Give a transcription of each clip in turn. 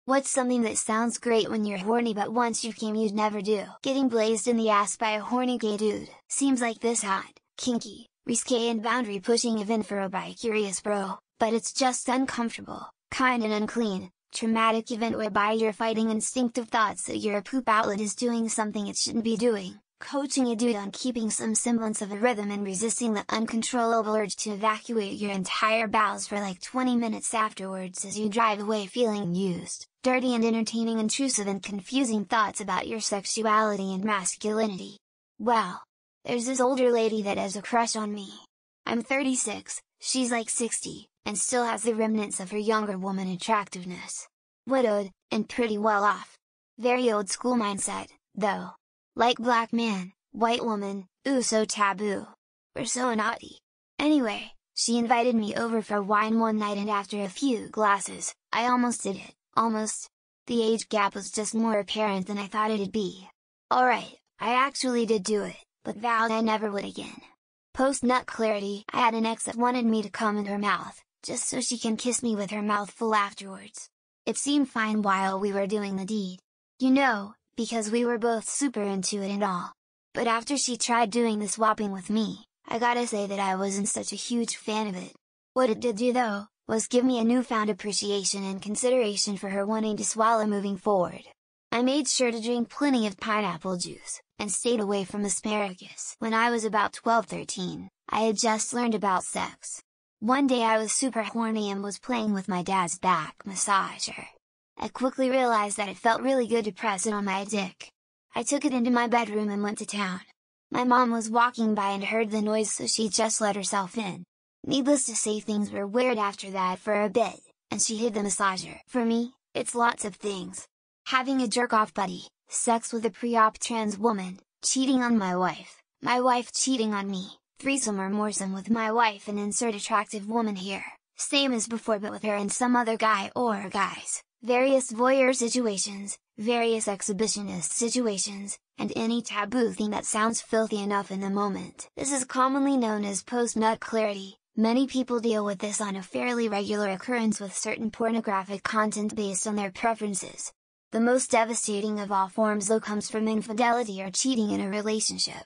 What's something that sounds great when you're horny but once you came you'd never do? Getting blazed in the ass by a horny gay dude. Seems like this hot, kinky, risque and boundary pushing event for a bi-curious bro, but it's just uncomfortable, kind and unclean. Traumatic event whereby you're fighting instinctive thoughts that your poop outlet is doing something it shouldn't be doing, coaching a dude on keeping some semblance of a rhythm and resisting the uncontrollable urge to evacuate your entire bowels for like 20 minutes afterwards as you drive away feeling used, dirty and entertaining intrusive and confusing thoughts about your sexuality and masculinity. Well, there's this older lady that has a crush on me. I'm 36, she's like 60, and still has the remnants of her younger woman attractiveness. Widowed, and pretty well off. Very old school mindset, though. Like black man, white woman, ooh so taboo. We're so naughty. Anyway, she invited me over for wine one night and after a few glasses, I almost did it, almost. The age gap was just more apparent than I thought it'd be. Alright, I actually did do it, but vowed I never would again. Post-nut clarity, I had an ex that wanted me to come in her mouth, just so she can kiss me with her mouth full afterwards. It seemed fine while we were doing the deed. You know, because we were both super into it and all. But after she tried doing the swapping with me, I gotta say that I wasn't such a huge fan of it. What it did do though, was give me a newfound appreciation and consideration for her wanting to swallow moving forward. I made sure to drink plenty of pineapple juice, and stayed away from asparagus. When I was about 12-13, I had just learned about sex. One day I was super horny and was playing with my dad's back massager. I quickly realized that it felt really good to press it on my dick. I took it into my bedroom and went to town. My mom was walking by and heard the noise so she just let herself in. Needless to say things were weird after that for a bit, and she hid the massager. For me, it's lots of things. Having a jerk-off buddy, sex with a pre-op trans woman, cheating on my wife cheating on me, threesome or moresome with my wife and insert attractive woman here, same as before but with her and some other guy or guys. Various voyeur situations, various exhibitionist situations, and any taboo thing that sounds filthy enough in the moment. This is commonly known as post-nut clarity. Many people deal with this on a fairly regular occurrence with certain pornographic content based on their preferences. The most devastating of all forms though comes from infidelity or cheating in a relationship.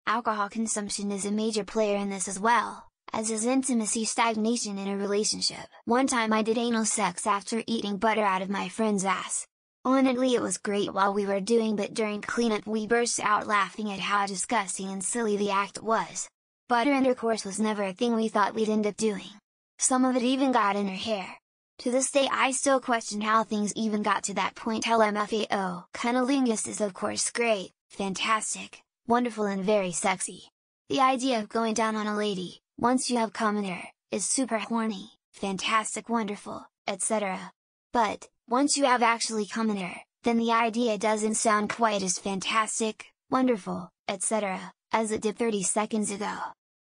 Alcohol consumption is a major player in this as well, as is intimacy stagnation in a relationship. One time I did anal sex after eating butter out of my friend's ass. Honestly it was great while we were doing but during cleanup we burst out laughing at how disgusting and silly the act was. Butter intercourse was never a thing we thought we'd end up doing. Some of it even got in her hair. To this day I still question how things even got to that point. LMFAO. Cunnilingus is of course great, fantastic, wonderful and very sexy. The idea of going down on a lady, once you have come in her, is super horny, fantastic, wonderful, etc. But, once you have actually come in her, then the idea doesn't sound quite as fantastic, wonderful, etc., as it did 30 seconds ago.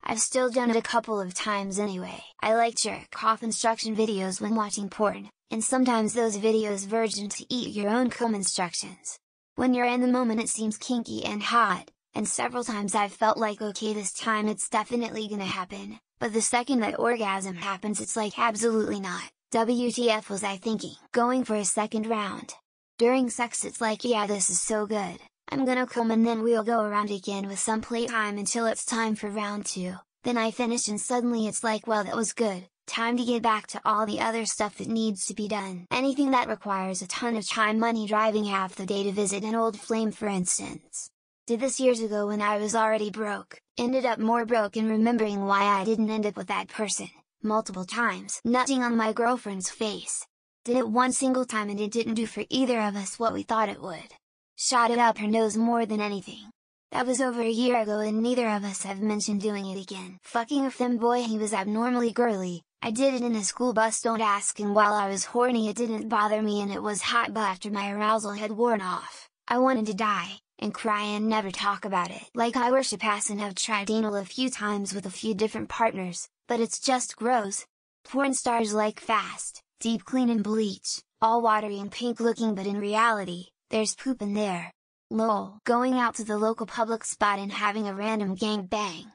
I've still done it a couple of times anyway. I like jerk-off instruction videos when watching porn, and sometimes those videos verge into eat your own cum instructions. When you're in the moment it seems kinky and hot, and several times I've felt like okay this time it's definitely gonna happen, but the second that orgasm happens it's like absolutely not. WTF was I thinking? Going for a second round. During sex it's like yeah this is so good, I'm gonna come and then we'll go around again with some playtime until it's time for round 2, then I finish and suddenly it's like well that was good, time to get back to all the other stuff that needs to be done. Anything that requires a ton of time, money, driving half the day to visit an old flame for instance. Did this years ago when I was already broke, ended up more broke and remembering why I didn't end up with that person, multiple times. Nutting on my girlfriend's face. Did it one single time and it didn't do for either of us what we thought it would. Shot it up her nose more than anything. That was over a year ago and neither of us have mentioned doing it again. Fucking a femboy, he was abnormally girly, I did it in a school bus don't ask, and while I was horny it didn't bother me and it was hot, but after my arousal had worn off, I wanted to die, and cry and never talk about it. Like I worship ass and have tried anal a few times with a few different partners, but it's just gross. Porn stars like fast, deep clean and bleach, all watery and pink looking but in reality, there's poop in there. Lol. Going out to the local public spot and having a random gang bang.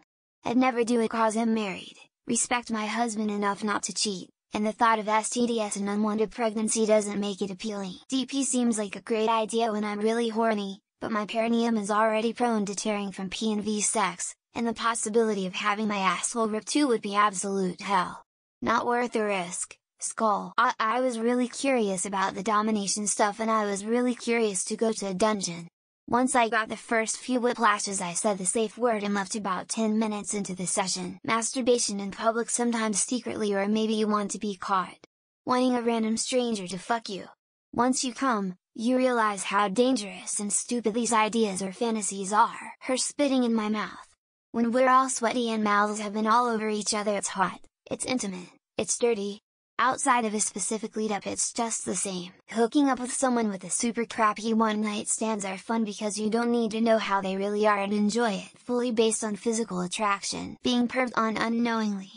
I'd never do it cause I'm married, respect my husband enough not to cheat, and the thought of STDs and unwanted pregnancy doesn't make it appealing. DP seems like a great idea when I'm really horny, but my perineum is already prone to tearing from P&V sex, and the possibility of having my asshole ripped too would be absolute hell. Not worth the risk. Skull. I was really curious about the domination stuff, and I was really curious to go to a dungeon. Once I got the first few whiplashes, I said the safe word and left about 10 minutes into the session. Masturbation in public, sometimes secretly, or maybe you want to be caught wanting a random stranger to fuck you. Once you come, you realize how dangerous and stupid these ideas or fantasies are. Her spitting in my mouth. When we're all sweaty and mouths have been all over each other, it's hot, it's intimate, it's dirty. Outside of a specific lead-up, it's just the same. Hooking up with someone with a super crappy one-night stands are fun because you don't need to know how they really are and enjoy it fully based on physical attraction being perved on unknowingly.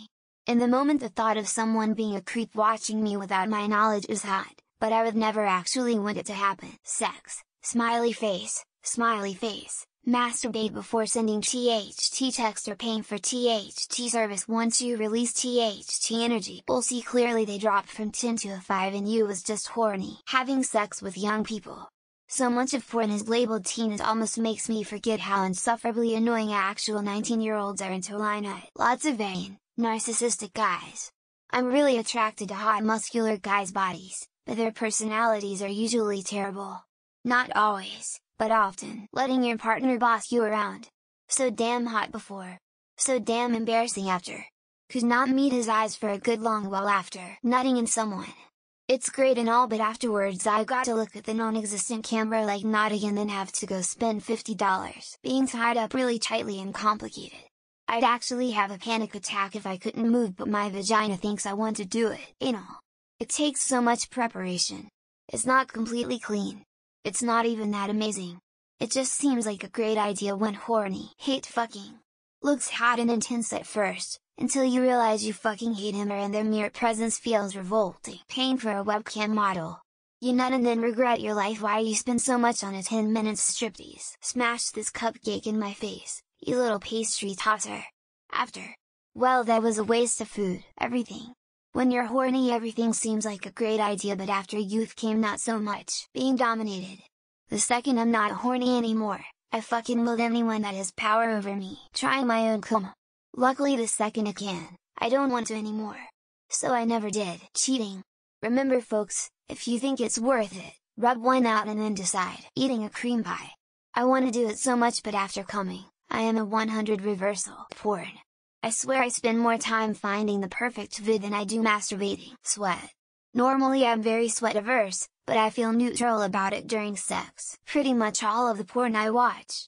In the moment, the thought of someone being a creep watching me without my knowledge is hot, but I would never actually want it to happen. Sex, smiley face, smiley face. Masturbate before sending THT text or paying for THT service. Once you release THT energy, you'll see clearly they dropped from 10 to a 5 and you was just horny. Having sex with young people. So much of porn is labeled teen, it almost makes me forget how insufferably annoying actual 19-year-olds are into line nut. Lots of vain, narcissistic guys. I'm really attracted to hot muscular guys' bodies, but their personalities are usually terrible. Not always, but often. Letting your partner boss you around. So damn hot before. So damn embarrassing after. Could not meet his eyes for a good long while after. Nutting in someone. It's great and all, but afterwards I got to look at the non-existent camera like nodding and then have to go spend $50. Being tied up really tightly and complicated. I'd actually have a panic attack if I couldn't move, but my vagina thinks I want to do it. Anal. It takes so much preparation. It's not completely clean. It's not even that amazing. It just seems like a great idea when horny. Hate fucking. Looks hot and intense at first, until you realize you fucking hate him, or and their mere presence feels revolting. Paying for a webcam model. You nut and then regret your life why you spend so much on a 10-minute striptease. Smash this cupcake in my face, you little pastry tosser. After. Well, that was a waste of food. Everything. When you're horny, everything seems like a great idea, but after youth came not so much. Being dominated. The second I'm not horny anymore, I fucking loathe anyone that has power over me. Trying my own cum. Luckily the second I can, I don't want to anymore. So I never did. Cheating. Remember folks, if you think it's worth it, rub one out and then decide. Eating a cream pie. I want to do it so much, but after coming, I am a 100 reversal. Porn. I swear I spend more time finding the perfect vid than I do masturbating. Sweat. Normally I'm very sweat averse, but I feel neutral about it during sex. Pretty much all of the porn I watch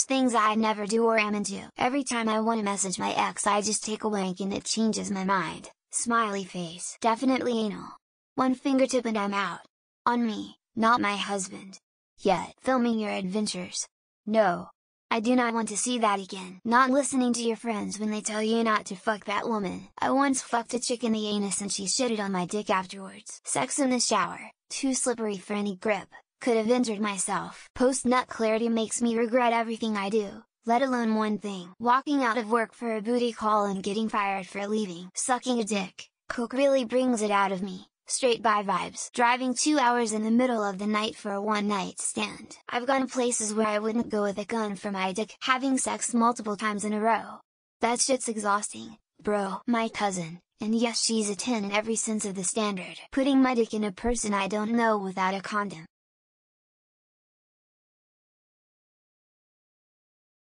things I never do or am into. Every time I want to message my ex, I just take a wank and it changes my mind. Smiley face. Definitely anal. One fingertip and I'm out. On me, not my husband. Yet. Filming your adventures. No. I do not want to see that again. Not listening to your friends when they tell you not to fuck that woman. I once fucked a chick in the anus and she shitted on my dick afterwards. Sex in the shower, too slippery for any grip, could have injured myself. Post-nut clarity makes me regret everything I do, let alone one thing. Walking out of work for a booty call and getting fired for leaving. Sucking a dick, coke really brings it out of me. Straight by vibes. Driving 2 hours in the middle of the night for a one-night stand. I've gone places where I wouldn't go with a gun for my dick. Having sex multiple times in a row. That shit's exhausting, bro. My cousin, and yes, she's a 10 in every sense of the standard. Putting my dick in a person I don't know without a condom.